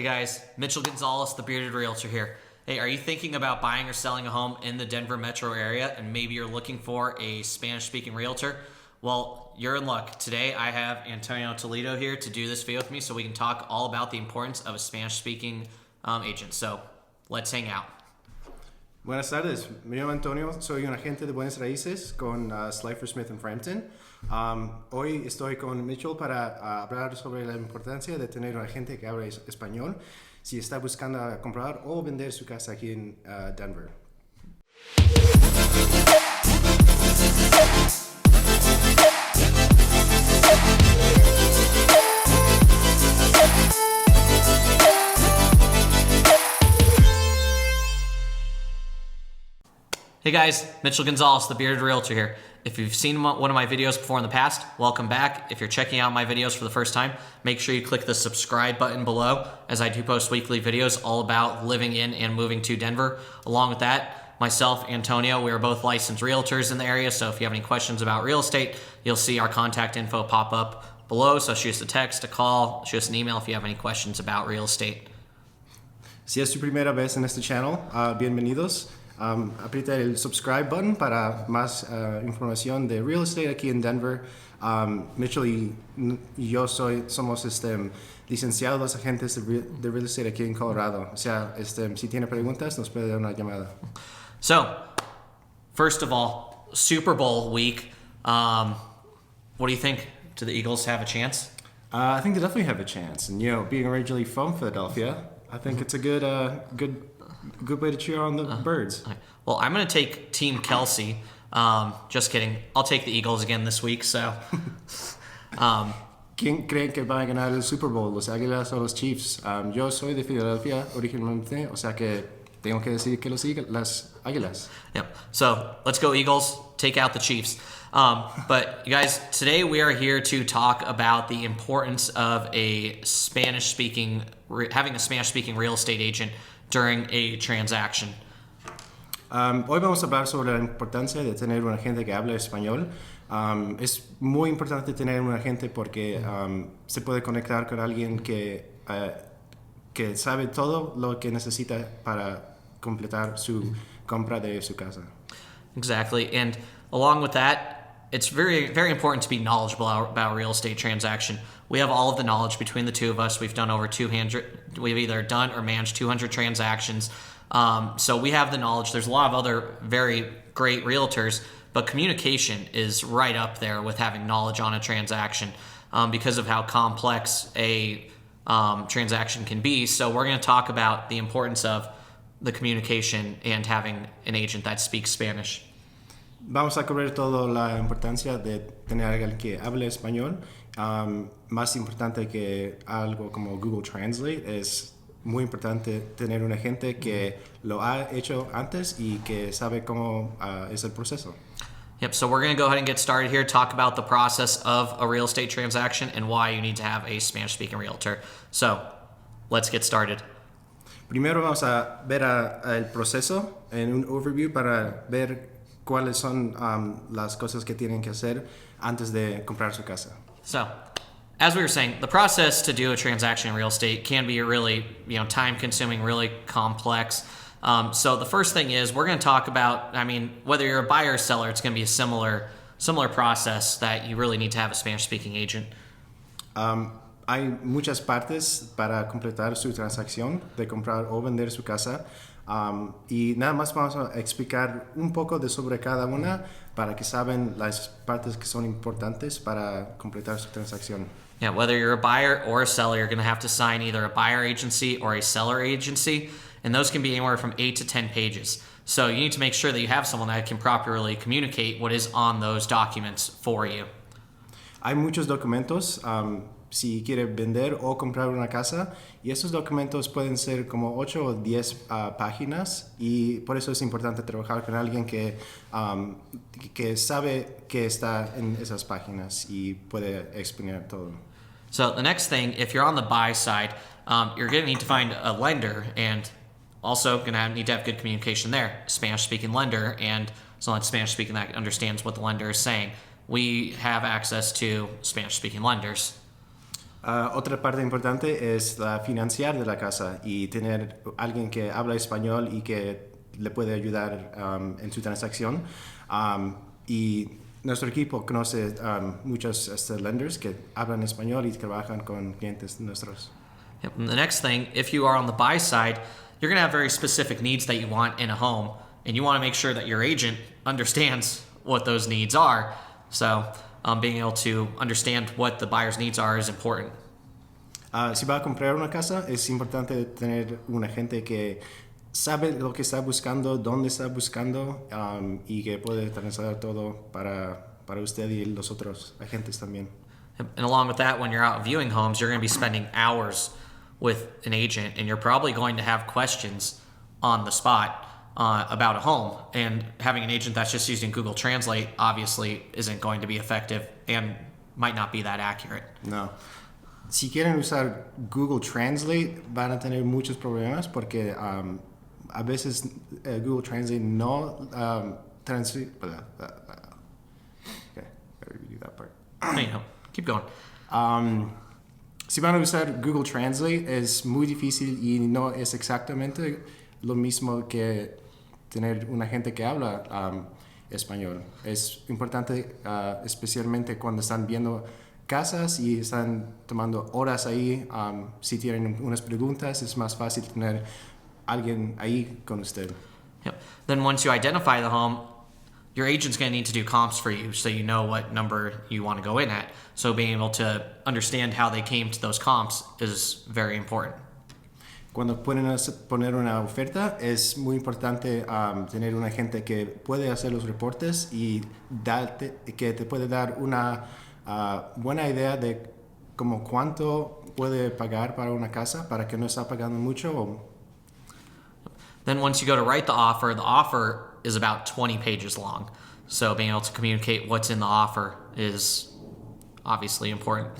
Hey guys, Mitchell Gonzalez, the Bearded Realtor here. Hey, are you thinking about buying or selling a home in the Denver metro area and maybe you're looking for a Spanish-speaking realtor? Well, you're in luck. Today I have Antonio Toledo here to do this video with me so we can talk all about the importance of a Spanish-speaking agent. So, let's hang out. Buenas tardes, me llamo Antonio, soy un agente de bienes raíces con Slifer Smith en Frampton. Hoy estoy con Mitchell para hablar sobre la importancia de tener un agente que hable español si está buscando comprar o vender su casa aquí en Denver. Hey guys, Mitchell Gonzalez, the Bearded Realtor here. If you've seen one of my videos before in the past, welcome back. If you're checking out my videos for the first time, make sure you click the subscribe button below as I do post weekly videos all about living in and moving to Denver. Along with that, myself, Antonio, we are both licensed realtors in the area, so if you have any questions about real estate, you'll see our contact info pop up below, so shoot us a text, a call, shoot us an email if you have any questions about real estate. Si es tu primera vez en este channel, bienvenidos. Aprieta el subscribe button para más información de real estate aquí en Denver. Mitchell y yo somos licenciados agentes de real estate aquí en Colorado. O sea, si tiene preguntas, nos puede dar una llamada. So, first of all, Super Bowl week. What do you think? Do the Eagles have a chance? I think they definitely have a chance. And, being originally from Philadelphia, I think it's a good way to cheer on the birds. Well, I'm going to take Team Kelsey. Just kidding. I'll take the Eagles again this week. So, ¿Quién creen que va a ganar el Super Bowl? ¿Los Águilas o los Chiefs? Yo soy de Filadelfia originalmente, o sea que tengo que decir que las Águilas. Yep. So let's go Eagles. Take out the Chiefs. But you guys, today we are here to talk about the importance of having a Spanish-speaking real estate agent during a transaction. Hoy vamos a hablar sobre la importancia de tener un agente que hable español. Es muy importante tener un agente porque se puede conectar con alguien que sabe todo lo que necesita para completar su compra de su casa. Exactly, and along with that, it's very, very important to be knowledgeable about real estate transaction. We have all of the knowledge between the two of us. We've done over 200. We've either done or managed 200 transactions. So we have the knowledge. There's a lot of other very great realtors, but communication is right up there with having knowledge on a transaction because of how complex a transaction can be. So we're going to talk about the importance of the communication and having an agent that speaks Spanish. Vamos a cubrir toda la importancia de tener alguien que hable español. Más importante que algo como Google Translate, es muy importante tener un agente que lo ha hecho antes y que sabe cómo es el proceso. Yep, so we're going to go ahead and get started here, talk about the process of a real estate transaction and why you need to have a Spanish-speaking realtor. So, let's get started. Primero vamos a ver el proceso en un overview para ver cuáles son las cosas que tienen que hacer antes de comprar su casa. So, as we were saying, the process to do a transaction in real estate can be really, time-consuming, really complex. So the first thing is we're going to talk about, whether you're a buyer or seller, it's going to be a similar process that you really need to have a Spanish-speaking agent. Hay muchas partes para completar su transacción de comprar o vender su casa. Y nada más vamos a explicar un poco sobre cada una para que saben las partes que son importantes para completar su transacción. Yeah, whether you're a buyer or a seller, you're going to have to sign either a buyer agency or a seller agency, and those can be anywhere from 8 to 10 pages. So you need to make sure that you have someone that can properly communicate what is on those documents for you. Hay muchos documentos si quiere vender o comprar una casa, y esos documentos pueden ser como 8 o 10 páginas, y por eso es importante trabajar con alguien que sabe que está en esas páginas y puede explicar todo. So the next thing, if you're on the buy side, you're going to need to find a lender and also going to need to have good communication there. Spanish-speaking lender, and someone that's Spanish-speaking that understands what the lender is saying. We have access to Spanish-speaking lenders. Otra parte importante es la financiar de la casa y tener alguien que habla español y que le puede ayudar en su transacción. Y nuestro equipo conoce muchos lenders que hablan español y trabajan con clientes nuestros. Yep. And the next thing, if you are on the buy side, you're going to have very specific needs that you want in a home, and you want to make sure that your agent understands what those needs are. So, being able to understand what the buyer's needs are is important. Si va a comprar una casa, es importante tener un agente que sabe lo que está buscando, dónde está buscando y que puede transar todo para usted y los otros agentes también. And along with that, when you're out viewing homes, you're going to be spending hours with an agent, and you're probably going to have questions on the spot about a home. And having an agent that's just using Google Translate obviously isn't going to be effective and might not be that accurate. No. Si quieren usar Google Translate, van a tener muchos problemas porque a veces Google Translate no translate. Okay, better do that part. Anyhow, keep going. Si van a usar Google Translate, es muy difícil y no es exactamente lo mismo que tener un agente que habla español. Es importante, especialmente cuando están viendo casas y están tomando horas ahí. Si tienen unas preguntas, es más fácil tener alguien ahí con usted. Yep. Then once you identify the home, your agent's going to need to do comps for you so you know what number you want to go in at. So being able to understand how they came to those comps is very important. Cuando pueden poner una oferta, es muy importante tener un agente que puede hacer los reportes y que te puede dar una buena idea de como cuánto puede pagar para una casa, para que no está pagando mucho. Then once you go to write the offer is about 20 pages long. So being able to communicate what's in the offer is obviously important.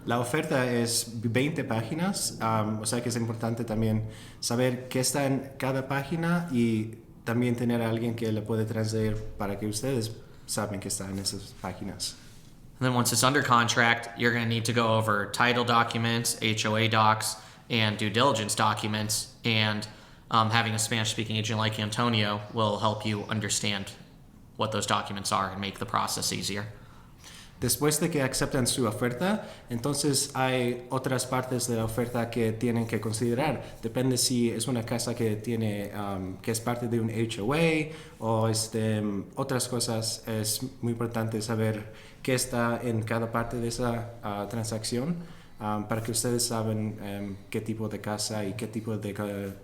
La oferta es 20 páginas, o sea que es importante también saber qué está en cada página y también tener a alguien que le puede traducir para que ustedes saben qué está en esas páginas. And then once it's under contract, you're going to need to go over title documents, HOA docs, and due diligence documents. And having a Spanish-speaking agent like Antonio will help you understand what those documents are and make the process easier. Después de que aceptan su oferta, entonces hay otras partes de la oferta que tienen que considerar. Depende si es una casa que tiene que es parte de un HOA o otras cosas. Es muy importante saber qué está en cada parte de esa transacción para que ustedes saben qué tipo de casa y qué tipo de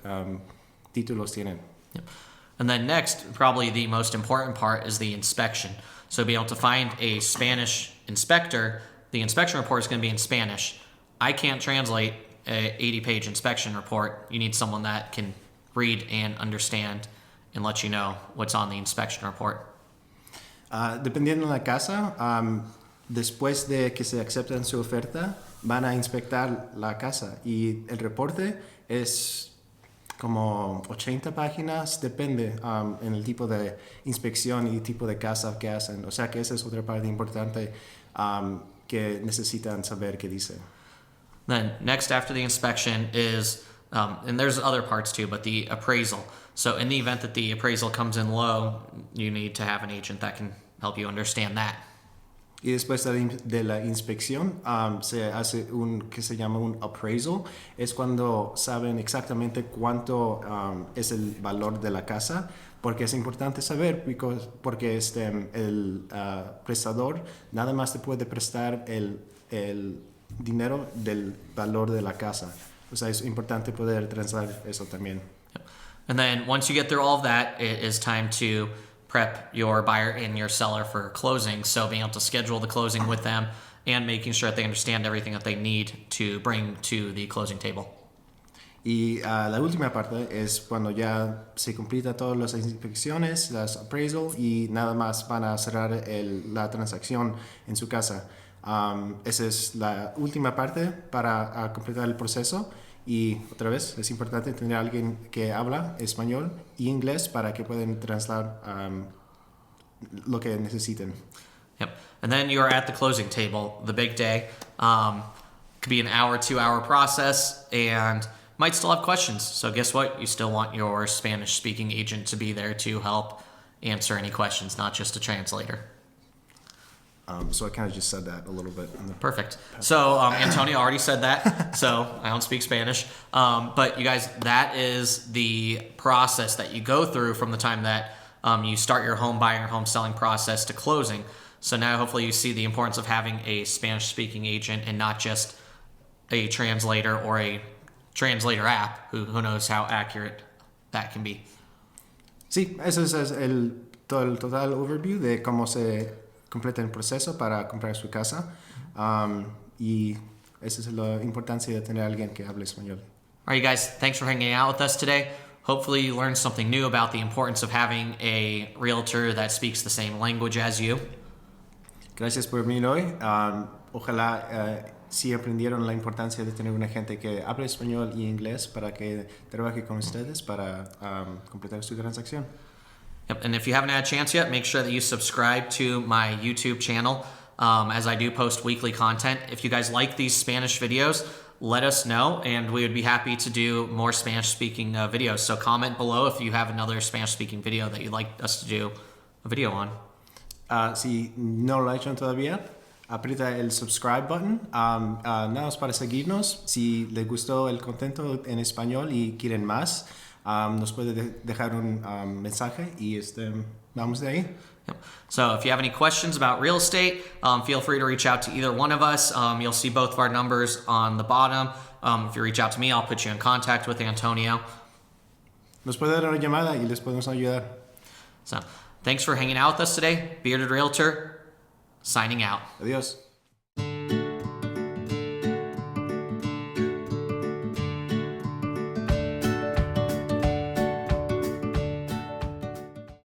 títulos tienen. Yep. And then next, probably the most important part is the inspection. So being able to find a Spanish inspector, the inspection report is going to be in Spanish. I can't translate a 80-page inspection report. You need someone that can read and understand and let you know what's on the inspection report. Dependiendo de la casa, después de que se aceptan su oferta, van a inspectar la casa y el reporte es como 80 páginas, depende en el tipo de inspección y tipo de casa que hacen. O sea que esa es otra parte importante que necesitan saber qué dice. Then next after the inspection is, and there's other parts too, but the appraisal. So in the event that the appraisal comes in low, you need to have an agent that can help you understand that. Y después de la inspección se hace que se llama un appraisal. Es cuando saben exactamente cuánto es el valor de la casa, porque es importante saber, porque el prestador nada más te puede prestar el dinero del valor de la casa. O sea, es importante poder transar eso también. And then once you get through all of that, it is time to prep your buyer and your seller for closing. So being able to schedule the closing with them and making sure that they understand everything that they need to bring to the closing table. Y la última parte es cuando ya se completa todas las inspecciones, las appraisal y nada más van a cerrar la transacción en su casa. Esa es la última parte para completar el proceso. Y otra vez es importante tener a alguien que habla español y inglés para que puedan trasladar lo que necesiten. Yep. And then you're at the closing table, the big day. Could be an hour, 2 hour process, and might still have questions. So guess what? You still want your Spanish-speaking agent to be there to help answer any questions, not just a translator. So I kind of just said that a little bit. Perfect. So Antonio already said that, so I don't speak Spanish. But you guys, that is the process that you go through from the time that you start your home buying or home selling process to closing. So now hopefully you see the importance of having a Spanish-speaking agent and not just a translator or a translator app, who knows how accurate that can be. Sí, eso es todo el total overview de cómo se completa el proceso para comprar su casa. Y esa es la importancia de tener a alguien que hable español. All right, you guys, thanks for hanging out with us today. Hopefully you learned something new about the importance of having a realtor that speaks the same language as you. Gracias por venir hoy. Ojalá sí aprendieron la importancia de tener una gente que hable español y inglés para que trabaje con ustedes para completar su transacción. Yep, and if you haven't had a chance yet, make sure that you subscribe to my YouTube channel as I do post weekly content. If you guys like these Spanish videos, let us know, and we would be happy to do more Spanish-speaking videos. So comment below if you have another Spanish-speaking video that you'd like us to do a video on. Si no lo ha hecho todavía, aprieta el subscribe button. Nada más para seguirnos. Si les gustó el contenido en español y quieren más, nos puede dejar un mensaje y vamos de ahí. Yep. So if you have any questions about real estate, feel free to reach out to either one of us. You'll see both of our numbers on the bottom. If you reach out to me, I'll put you in contact with Antonio. Nos puede dar una llamada y les podemos ayudar. So thanks for hanging out with us today. Bearded Realtor, signing out. Adiós.